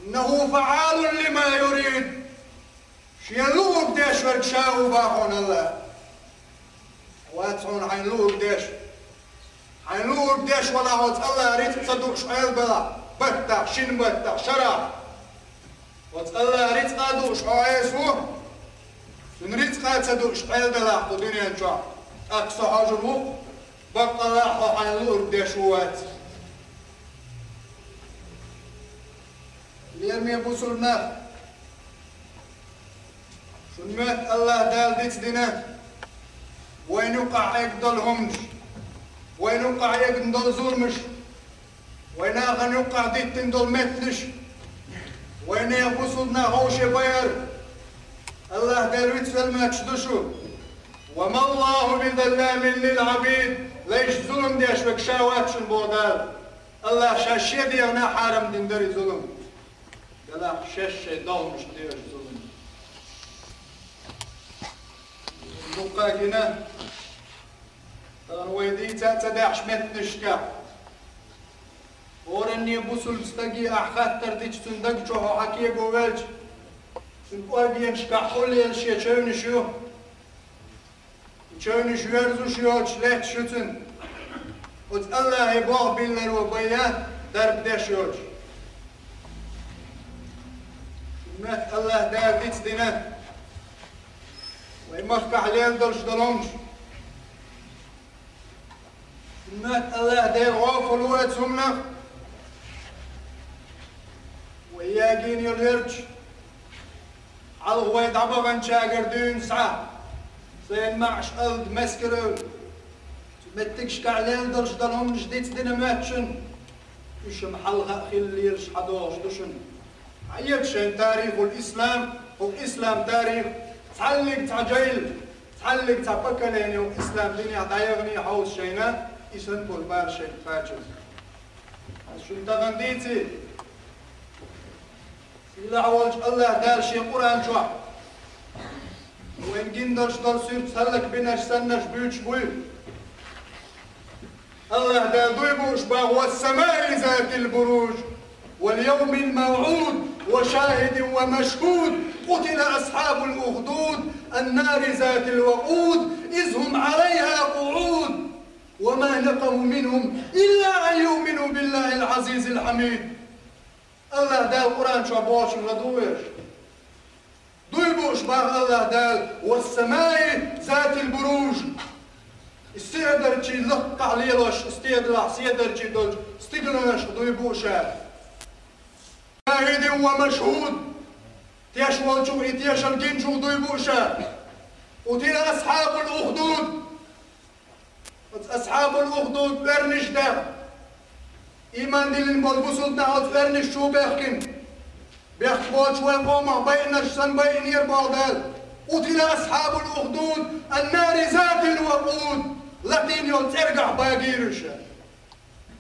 إنه فعال لما يريد شيلوه بديش ورقشاو باخون الله واتعون حينلوه بديش ولا هو الله ريت تصدق شعيل بلا بتح شين بتح شرع وتالله ريت قادو شعيسو نريد قاد تصدق شعيل بلا الدنيا نشوف أقصى حاجره بقى الله حينلوه بديش وات ليرمي بوصلنا شنمات الله دال ديت دينا وين يقع يقدل همش وين يقع يقدل ظلمش وين اغن يقع ديت تندل مثلش وين يبوصلنا هوش بير الله دال ويتفل تشدشو وما الله بظلام للعبيد ليش ظلم ديش بكشاواتش البودال الله شاشي ديغنا حارم دندري ظلم لا شاشة دول مش دير ظلم بقى هنا طبعا ويدي تدعش متنشكا ورني بوصل بستقي أحخات ترديش تندق شو حكي قوالج تنقوى بينشكا حولي الشيء تشوني شو يرزو شو شلات شوتن وت الله يبوغ بالله وبيان درب داشوش مات الله دار ديت دينا ويمسك عليهم دلش دلونش مات الله دار غافل واتسمنا وياقين يرجع على غويد عبغن شاقر دون ساعة سين معش ألد مسكرون تمتكش عليهم دلش دلونش ديت دينا ماتشن إيش محلغة خلي يرش حدوش دشن عيتشن تاريخ الإسلام والإسلام تاريخ تعلق تعجيل تعلق تعبكلين والإسلام دنيا دايغني حوز شينا إسن كل بار شيء فاجر شو تغنديتي إلا عوالج الله دار شيء قرآن شو وين جندرش دار سير تسلك بيناش سنش بيوش بوي الله دار ضيبوش باغ والسماء ذات البروج واليوم الموعود وشاهد ومشهود قتل أصحاب الأخدود النار ذات الوقود إذ هم عليها قعود وما نقموا منهم إلا أن يؤمنوا بالله العزيز الحميد الله دال القرآن شابوش ردوش ضيبوش بار الله دال والسماء ذات البروج استيدر شي لق عليلوش استيدر سيدر شي دولج استيدرنش ضيبوشا شاهد ومشهود تيشوال شو تيشل جين شو ضيبوشا قتل أصحاب الأخدود أصحاب الأخدود برنش ده إيمان دلين بالبسط نعود برنش شو بيحكم بيحكبوش ويقوم بينش سن بين يربادل قتل أصحاب الأخدود النار ذات الوقود لكن يوم ترجع باقيرشا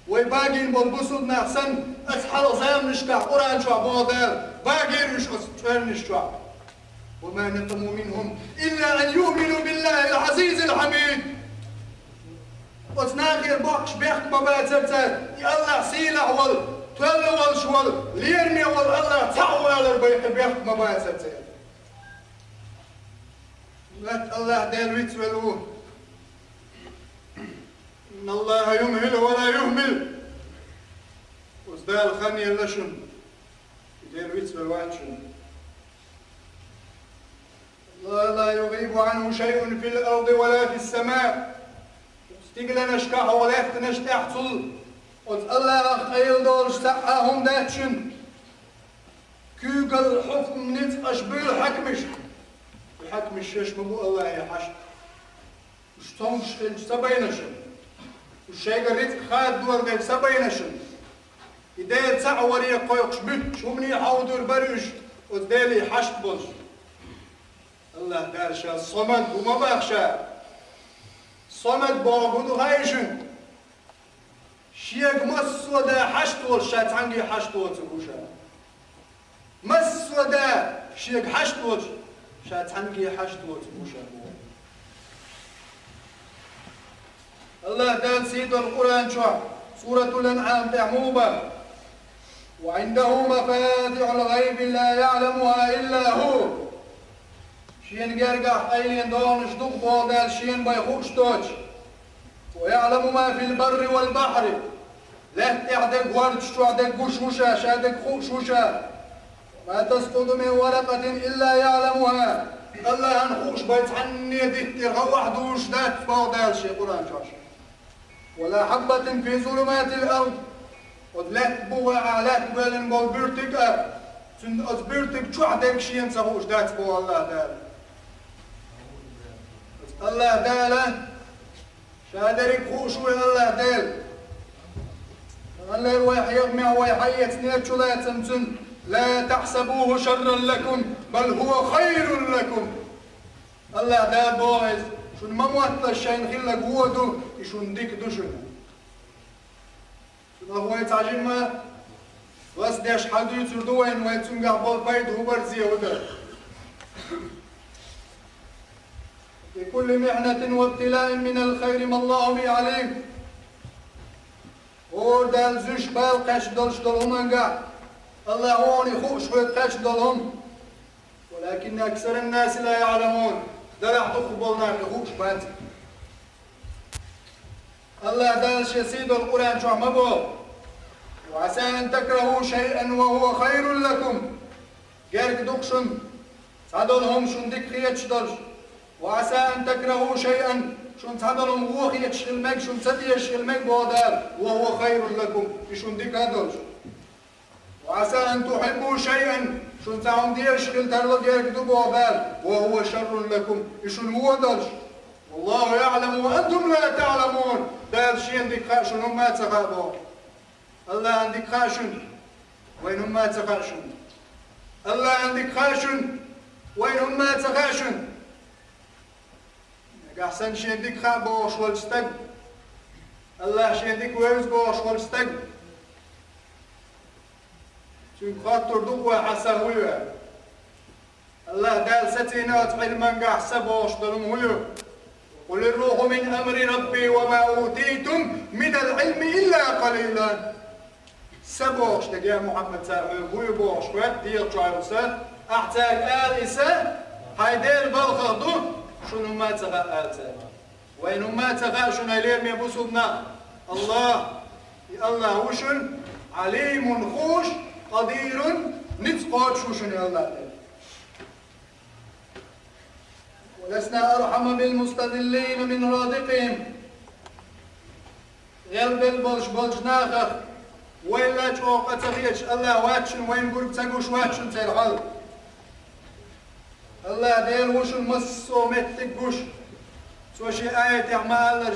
ويباقين بالبسط نحسن أسحل زام نشكا قرآن شو بادل باقيرش أسفرنش شو وما نقموا منهم إلا أن يؤمنوا بالله العزيز الحميد وتناخير باقش بيحك مبات زرزر يا الله سيلة وال تولى وال شوال ليرمي وال الله تعوال بيحك مبات زرزر لا الله دال ويتولوه إن الله يمهل ولا يهمل وزدال خاني اللشن دال ويتولواتشن الله لا يغيب عنه شيء في الأرض ولا في السماء استقلنا شكاها ولا يفتنش تحصل قلت الله خيل دور سحاهم داتشن كيقل الحكم نت أشبيل حكمش الحكمش يشمبو الله يحشت وشتونش سبينشن وشيء قريت خاد دور ديك سبينشن إذا تعوري قيقش بيت شو مني حاودر بريش ودالي حشت بوش الله دارشا صمد وما بخشا صمد بابود غايشن شيك مسودا حشتول شاتعنجي حشتول تبوشا مسودا شيك حشتول شاتعنجي حشتول تبوشا الله دال سيد القرآن شو سورة الأنعام تعموبة وعنده مفاتح الغيب لا يعلمها إلا هو شين قرقح قيلين دون شدوق بودال شين بيخوش توش ويعلم ما في البر والبحر لا تعدق ورد شعدق وشوشة شادق خوشوشة ما تسقط من ورقة إلا يعلمها الله هنخوش بيتعني ديتر وحدوش دات بودال شي قرآن شاش ولا حبة في ظلمات الأرض ودلات بوغا علات بالن بول بيرتك سن أزبيرتك شعدق شين سهوش دات بو الله دال الله داله شادرك خوشو الله دال الله يروح يغمع ويحيط نيت لا تمتن لا تحسبوه شرا لكم بل هو خير لكم الله دال بوغز شون ما موتل الشين خلق وودو يشون ديك دوشن شون هو يتعجن ما بس داش حدو يتردوين ويتسنقع بالبيض هو برزي ودر لكل محنة وابتلاء من الخير ما الله به عليم وردال زوش بال قش دلش دلهم انقع الله هون يخوش ويتقش دلهم ولكن أكثر الناس لا يعلمون دلع تقبلنا يخوش بات الله دالش يسيد القرآن شو عمبو وعسى أن تكرهوا شيئا وهو خير لكم جارك دقشن سعدلهم شن ديك خيتش دلش وعسى أن تكرهوا شيئا شون تعدلهم هو خيتش المك شون تديش المك بودار وهو خير لكم شون ديك هدلش وعسى أن تحبوا شيئا شون تعم ديش خل ترلو ديرك دو بودار وهو شر لكم شون هو دلش والله يعلم وأنتم لا تعلمون دال شين ديك خاشن هم ما تخابوا الله عندك خاشن وين هم ما تخاشن الله عندك خاشن وين هم ما تخاشن أحسن شيء ديك خاب بوش والستق الله شيء ديك ويز بوش والستق شو خاطر دوا حسهوية الله دال ستينات علما قحسب بوش دلهم هيو قل الروح من أمر ربي وما أوتيتم من العلم إلا قليلا سبوش تجاه محمد ساحب هيو بوش ودي تشايلسة أحتاج آلسة هيدير بالخضو شنو ما تغى آلسة وين ما تغى شنو لير يبوسنا الله وشن عليم خوش قدير نتقاد شو شنو الله ولسنا أرحم بالمستذلين من رادقهم غير بالبلش بلش ناخر وين لا تشوق تغيش الله واتشن وين قرب تقوش واتشن تلحل الله دير وش المص ومتك وش سوى شي آية تعمل